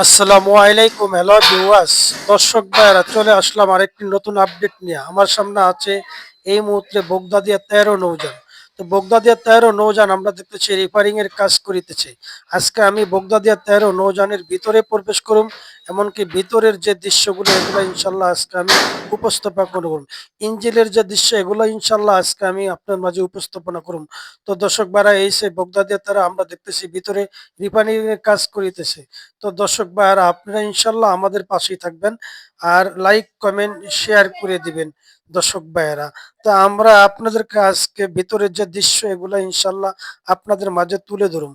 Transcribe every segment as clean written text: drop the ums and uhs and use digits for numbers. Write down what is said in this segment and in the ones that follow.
আসসালামু আলাইকুম, hello viewers. দর্শক ভাইরা, চলে আসলাম আরেকটি নতুন আপডেট নিয়ে। আমার সামনে আছে এই মুহূর্তে বগদাদিয়া 13 নৌযান। তো বগদাদিয়া 13 নৌযান আমরা দেখতেছি রিপেয়ারিং এর কাজ করিতেছে। আজকে আমি বগদাদিয়া 13 নৌযানের ভিতরে প্রবেশ করুম, এমনকি ভিতরের যে দৃশ্যগুলো এগুলো ইনশাল্লাহ আজকে আমি উপস্থাপন করব। ইঞ্জিনের যে দৃশ্য এগুলো ইনশাল্লাহ আজকে আমি আপনার মাঝে উপস্থাপনা করুম। তো দর্শক ভাইরা, এই সে বগদাদিয়া 13 আমরা দেখতেছি ভিতরে রিপেয়ারিং এর কাজ করিতেছে। তো দর্শক ভাইয়ারা, আপনারা ইনশাল্লাহ আমাদের পাশেই থাকবেন আর লাইক কমেন্ট শেয়ার করে দিবেন দর্শক ভাইয়ারা। তো আমরা আপনাদেরকে আজকে ভিতরের যে দৃশ্য এগুলো ইনশাল্লাহ আপনাদের মাঝে তুলে ধরুন।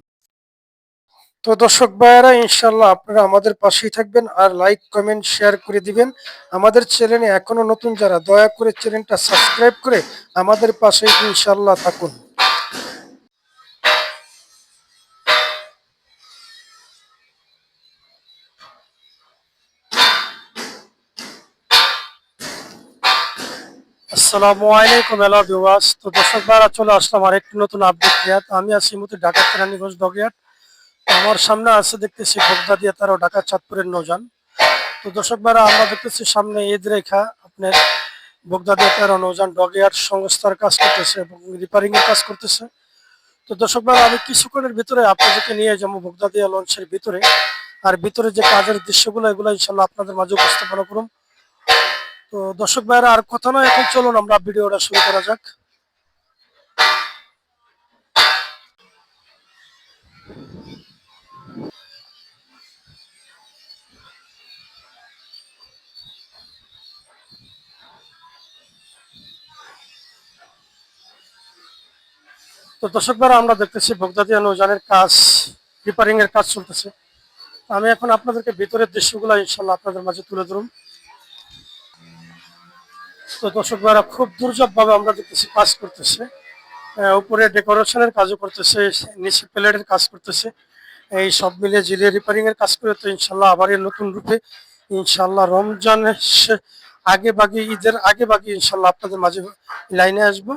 তো দর্শক ভাইয়ারা, ইনশাল্লাহ আপনারা আমাদের পাশেই থাকবেন আর লাইক কমেন্ট শেয়ার করে দিবেন। আমাদের চ্যানেলে এখনো নতুন যারা, দয়া করে চ্যানেলটা সাবস্ক্রাইব করে আমাদের পাশে ইনশাল্লাহ থাকুন। আসসালামু আলাইকুম, হ্যালো ভিউয়ার্স। তো দর্শক ভাইরা, চলে আসলাম আরেকটি নতুন আপডেট নিয়ে। তো আমি আছি মুহূর্তে ঢাকা কেরানীগঞ্জ ডকইয়ার্ড। তো আমার সামনে আছে দেখতেছি বগদাদিয়া 13 ঢাকা চাঁদপুরের নৌযান। তো দর্শক ভাইরা, আমরা দেখতেছি সামনে ঈদ রেখা আপনার বগদাদিয়া 13 নৌযান ডকইয়ার্ড সংস্থার কাজ করতেছে এবং রিপেয়ারিং এর কাজ করতেছে। তো দর্শক ভাইরা, আমি কিছুক্ষণের ভিতরে আপনাদেরকে নিয়ে যাবো বগদাদিয়া লঞ্চের ভিতরে। আর ভিতরে যে কাজের দৃশ্যগুলো এগুলো ইনশাল্লাহ আপনাদের মাঝে উপস্থাপনা করুন। তো দর্শক ভাইরা, আর কথা নয়, এখন চলুন আমরা ভিডিওটা শুরু করা যাক। তো দর্শকরা, আমরা দেখতেছি বগদাদিয়া নৌযানের কাজ, রিপেয়ারিং এর কাজ চলতেছে। আমি এখন আপনাদেরকে ভিতরের দৃশ্যগুলো ইনশাল্লাহ আপনাদের মাঝে তুলে ধরুন। তো দর্শকরা, খুব দুর্যোগ ভাবে আমরা দেখতেছি কাজ করতেছে। উপরে ডেকোরেশনের কাজও করতেছে, নিচে প্লেটের কাজ করতেছে। এই সব মিলে জিরে রিপেয়ারিং এর কাজ করে তো ইনশাল্লাহ আবার এই নতুন রূপে ইনশাল্লাহ রমজানের আগে বাগিয়ে, ঈদের আগে বাগিয়ে ইনশাল্লাহ আপনাদের মাঝে লাইনে আসবো।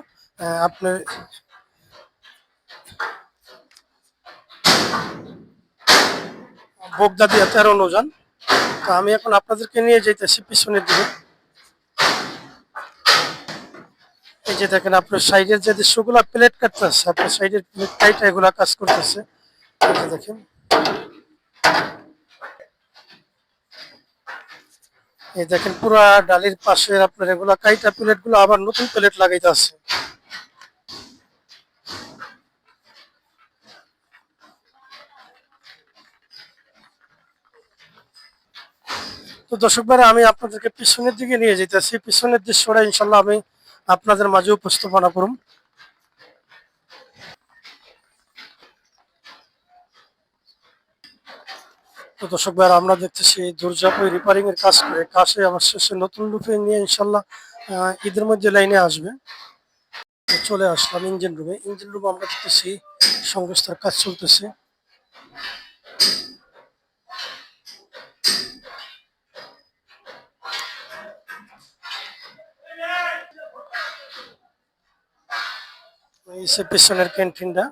আপনার বগদাদিয়া 13 নৌযান। তো আমি এখন আপনাদেরকে নিয়ে যাইতেছি পিছনের দিকে। এই যে দেখেন, আপনার সাইডের যে দৃশ্যগুলো প্লেট কাটতেছে, আপনার সাইডের প্লেট কাইটা এগুলা কাজ করতেছে। এই যে দেখেন, এই দেখেন পুরা ডালির পাশে আপনার এগুলা কাইটা প্লেট গুলো আবার নতুন প্লেট লাগাইতে আছে। তো দর্শক ভাইরা, আমি আপনাদেরকে পিছনের দিকে নিয়ে যেতেছি। পিছনের দৃশ্যটা ইনশাল্লাহ আমি আপনাদের মাঝে উপস্থাপনা করুন। তো দর্শক ভাইরা, আমরা দেখতেছি দুর্যাপয় রিপেয়ারিং এর কাজ করে কাজে আমার শেষে নতুন রূপে নিয়ে ইনশাল্লাহ ঈদের মধ্যে লাইনে আসবে। তো চলে আসলাম ইঞ্জিন রুমে। ইঞ্জিন রুমে আমরা দেখতেছি সংস্থার কাজ চলতেছে। এই সে পিছনের ক্যান্টিনটা।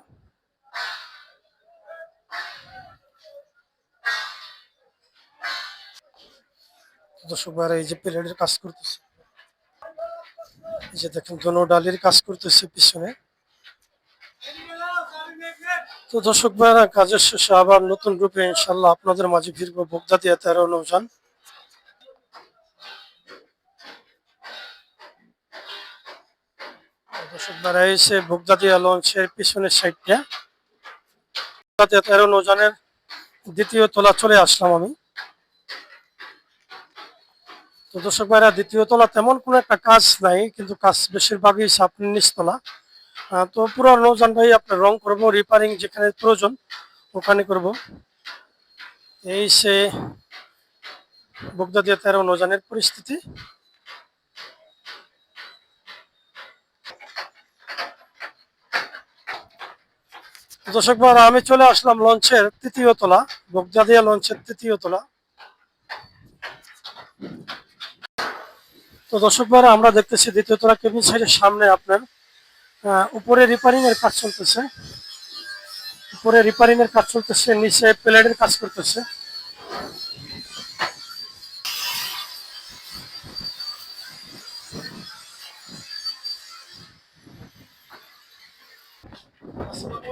দর্শক ভাইরা, এই যে প্লেটের কাজ করতেছে, এই যে দেখেন দোনো ডালির কাজ করতেছে পিছনে। তো দর্শক ভাইরা, কাজের শেষে আবার নতুন রূপে ইনশাল্লাহ আপনাদের মাঝে ফিরবো বগদাদিয়া 13 নৌযান। দর্শক ভাইরা, এই সে বগদাদিয়া লঞ্চের পিছনের সাইডটা। বগদাদিয়া 13 নৌযানের দ্বিতীয় তলা চলে আসলাম আমি। তো দর্শক ভাইরা, দ্বিতীয় তলা তেমন কোনো একটা কাজ নাই, কিন্তু কাজ বেশিরভাগই আপনার নিচতলা। তো পুরো নৌযানটাই আপনার রং করবো, রিপেয়ারিং যেখানে প্রয়োজন ওখানে করব। এই সে বগদাদিয়া 13 নৌযানের পরিস্থিতি। দর্শক ভাইরা, আমি চলে আসলাম লঞ্চের তৃতীয় তলা, বগদাদিয়া লঞ্চের তৃতীয় তলা। তো দর্শক ভাইরা, আমরা দেখতেছি দ্বিতীয় তলা কেবিন সাইডের সামনে আপনার উপরে রিপেয়ারিং এর কাজ চলতেছে। উপরে রিপেয়ারিং এর কাজ চলতেছে, নিচে প্লেটের কাজ করতেছে। আসসালামু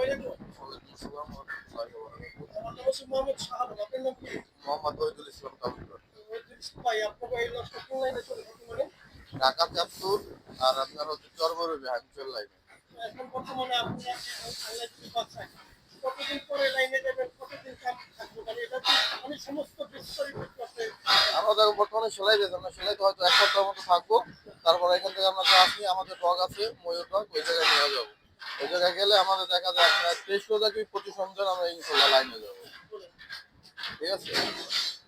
আলাইকুম। ওয়ালাইকুম আসসালাম ওয়া রাহমাতুল্লাহি ওয়া বারাকাতুহু। আমার নাম হচ্ছে মোহাম্মদ শাহাবুল। আপনার নাম কি? মোহাম্মদ ওহিদুল ইসলাম তালুকদার। ভাই আপনার এই লসটা কোন লাইনে চলে বর্তমানে? ঢাকা চাঁদপুর আর আপনার হচ্ছে চরবরবি হাইমচল লাইনে। এখন বর্তমানে আপনারা আনলাইন যদি পাচ্ছেন, কতদিন পরে লাইনে যাবেন, কতদিন কাম থাকবে? মানে এটা কি মানে সমস্ত বিস্তারিত একটু আপনি আমরা দেখো বর্তমানে সেলাই দিয়েছি, আমরা সেলাইতে হয়তো 1 সপ্তাহের মতো থাকবো। তারপরে এখান থেকে আমরা ক্লাস নিয়ে আমাদের ডগ আছে ময়ূর ডগ, ওই জায়গায় নিয়ে যাবো। ওই জায়গায় গেলে আমাদের দেখা যায় আপনার 23 রোজা কি প্রতি সন্ধ্যা আমরা ইনশাল্লাহ লাইনে যাবো। বলেন। ঠিক আছে,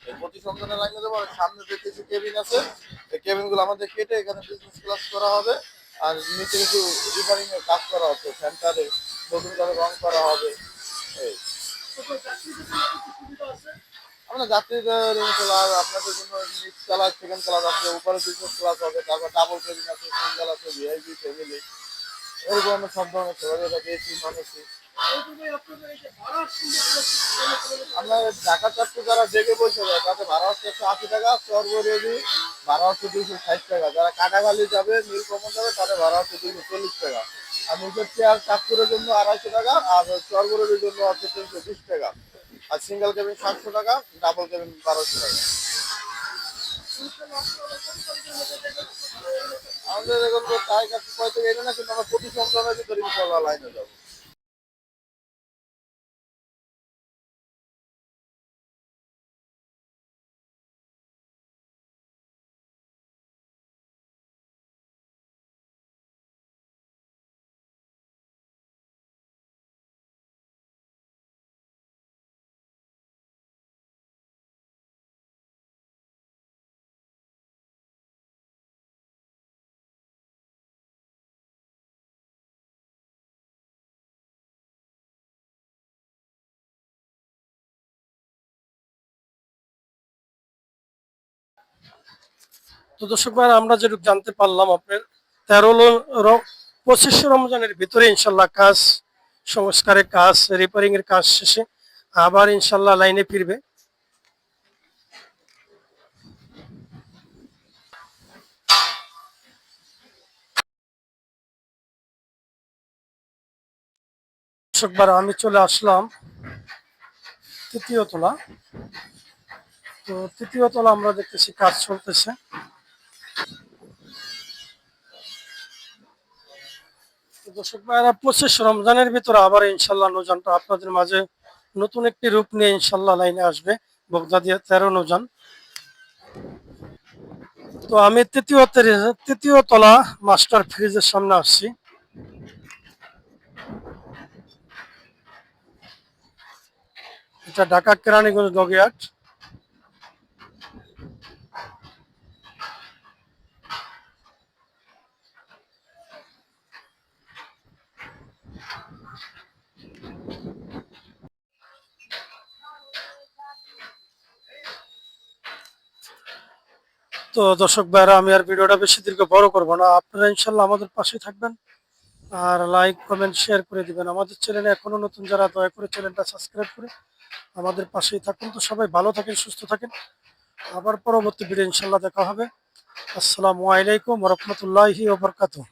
এই প্রতি সন্ধানের লাইনে যাবো। আর সামনে যে কিছু কেবিন আছে, এই কেবিন গুলো আমাদের কেটে এখানে বিজনেস ক্লাস করা হবে। আর নিচে কিছু রিপেয়ারিং এর কাজ করা হচ্ছে, সেন্টারে নতুন করে রং করা হবে। এই তো যাত্রীদের জন্য কি কি সুবিধা আছে? আমরা যাত্রীদের ক্লাস আপনাদের জন্য মিক্স ক্লাস, সেকেন্ড ক্লাস আছে, উপরে বিজনেস ক্লাস হবে, তারপর ডাবল কেবিন আছে, সিঙ্গেল আছে, ভিআইপি ফ্যামিলি, এরকম আমরা সব ধরনের সেবা দিয়ে থাকি। AC non AC. এই যে আপনাদের এই যে ভাড়ার সুবিধা আমরা ঢাকা চারটে যারা জেগে বসে যায় তাদের ভাড়া হচ্ছে 180 টাকা, চরবরবি ভাড়া হচ্ছে 260 টাকা। যারা কাটাখালি যাবে, নীলকমল যাবে, তাদের ভাড়া হচ্ছে 240 টাকা। আর নিজের চেয়ার চাঁদপুরের জন্য 250 টাকা, আর চরবরবির জন্য হচ্ছে 320 টাকা। আর সিঙ্গেল কেবিন 700 টাকা, ডাবল কেবিন 1200 টাকা। আমাদের এখন তো তাই কাছে পয়সা এটা না, কিন্তু আমরা প্রতি সন্তানের ভিতরে ইনশাল্লাহ লাইনে যাবো। তো দর্শক ভাই আমরা যেটুকু জানতে পারলাম আপনার 25 রমজানের ভিতরে ইনশাল্লাহ কাজ, সংস্কারের কাজ, রিপেয়ারিং এর কাজ শেষে আবার ইনশাল্লাহ লাইনে ফিরবে। দর্শক ভাই আমি চলে আসলাম তৃতীয় তলা। তো তৃতীয় তলা আমরা দেখতেছি কাজ চলতেছে। তো দর্শক ভাইরা 25 রমজানের ভিতরে আবার ইনশাল্লাহ নৌযানটা আপনাদের মাঝে নতুন একটি রূপ নিয়ে ইনশাল্লাহ লাইনে আসবে, বগদাদিয়া 13 নৌযান। তো আমি তৃতীয় তলা মাস্টার ফ্রিজের সামনে আসছি। এটা ঢাকা কেরানীগঞ্জ ডকইয়ার্ড। তো দর্শক ভাইরা আমি আর ভিডিওটা বেশি দীর্ঘ বড় করব না, আপনারা ইনশাল্লাহ আমাদের পাশে থাকবেন আর লাইক কমেন্ট শেয়ার করে দিবেন। আমাদের চ্যানেলে এখনো নতুন যারা, দয়া করে চ্যানেলটা সাবস্ক্রাইব করে আমাদের পাশেই থাকুন। তো সবাই ভালো থাকেন, সুস্থ থাকেন। আবার পরবর্তী ভিডিও ইনশাল্লাহ দেখা হবে। আসসালামু আলাইকুম ওয়া রাহমাতুল্লাহি ওয়া বারাকাতুহু।